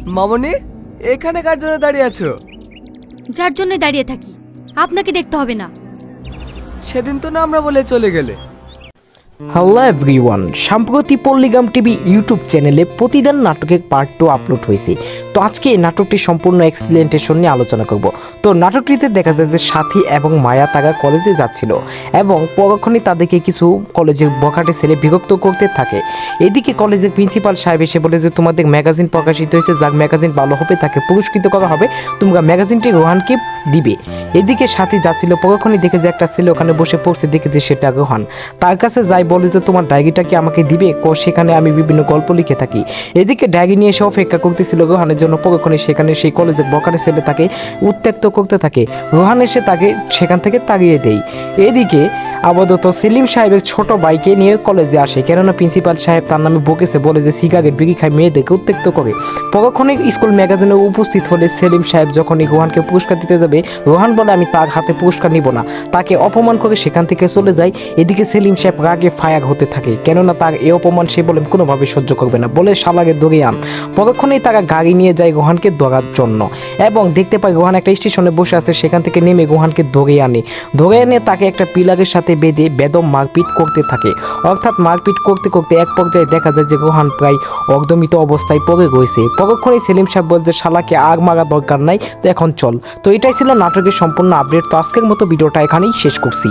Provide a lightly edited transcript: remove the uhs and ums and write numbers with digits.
মামনি, এখানে কার জন্য দাঁড়িয়ে আছো? যার জন্য দাঁড়িয়ে থাকি, আপনাকে দেখতে হবে না। সেদিন তো না আমরা বলে চলে গেলে। হ্যালো এভরিওয়ান, সম্প্রতি পল্লিগ্রাম টিভি ইউটিউব চ্যানেলে প্রতিদিন নাটকের পার্ট 2 আপলোড হয়েছে। তো আজকে এই নাটকটির সম্পূর্ণ এক্সপ্লেনেশন নিয়ে আলোচনা করব। তো নাটকটিতে দেখা যায় যে সাথী এবং মায়া তারা কলেজে যাচ্ছিল এবং পরক্ষণে তাদেরকে কিছু কলেজের বখাটে ছেলে বিরক্ত করতে থাকে। এদিকে কলেজের প্রিন্সিপাল সাহেব এসে বলে যে তোমাদের ম্যাগাজিন প্রকাশিত হয়েছে, যার ম্যাগাজিন ভালো হবে তাকে পুরস্কৃত করা হবে, তোমরা ম্যাগাজিনটি রোহানকে দিবে। এদিকে সাথী যাচ্ছিল, পরক্ষণে দেখে যে একটা ছেলে ওখানে বসে পড়ছে, দেখে যে সেটা রোহান। তার কাছে যাই বলে যে তোমার ডায়েরিটা কি আমাকে দিবে, সেখানে আমি বিভিন্ন গল্প লিখে থাকি। এদিকে ডায়েরি নিয়ে এসে অপেক্ষা করতেছিল রোহানের জন্য, পরক্ষণে সেখানে সেই কলেজের বখাটে ছেলে তাকে উত্ত্যক্ত করতে থাকে। রোহান এসে তাকে সেখান থেকে তাড়িয়ে দেয়। এদিকে আপাতত সেলিম সাহেবের ছোট ভাইকে নিয়ে কলেজে আসে, কেননা প্রিন্সিপাল সাহেব তার নামে বকেছে, বলে যে সিগারেট বিড়ি খায়, মেয়েদেরকে উত্ত্যক্ত করে। পরক্ষণে স্কুল ম্যাগাজিনে উপস্থিত হলে সেলিম সাহেব যখনই রোহানকে পুরস্কার দিতে যাবে, রোহান বলে আমি তার হাতে পুরস্কার নিব না, তাকে অপমান করে সেখান থেকে চলে যায়। এদিকে সেলিম সাহেব রাগে ফায়ার হতে থাকে, কেননা তার এই অপমান সে বলে কোনোভাবে সহ্য করবে না, বলে শালাকে ধরে আন। পরক্ষণেই তারা গাড়ি নিয়ে যায় রোহানকে ধরার জন্য এবং দেখতে পায় রোহান একটা স্টেশনে বসে আছে, সেখান থেকে নেমে রোহানকে ধরে এনে তাকে একটা পিলারের সাথে বেঁধে বেদম মারপিট করতে থাকে। অর্থাৎ মারপিট করতে করতে এক পর্যায়ে দেখা যায় যে রোহান প্রায় অর্ধমিত অবস্থায় পড়ে রয়েছে। পরক্ষণেই সেলিম সাহেব বলছে শালাকে আগ মারা দরকার নাই, তো এখন চল। তো এটাই ছিল নাটকের সম্পূর্ণ আপডেট। তো আজকের মতো ভিডিওটা এখানেই শেষ করছি।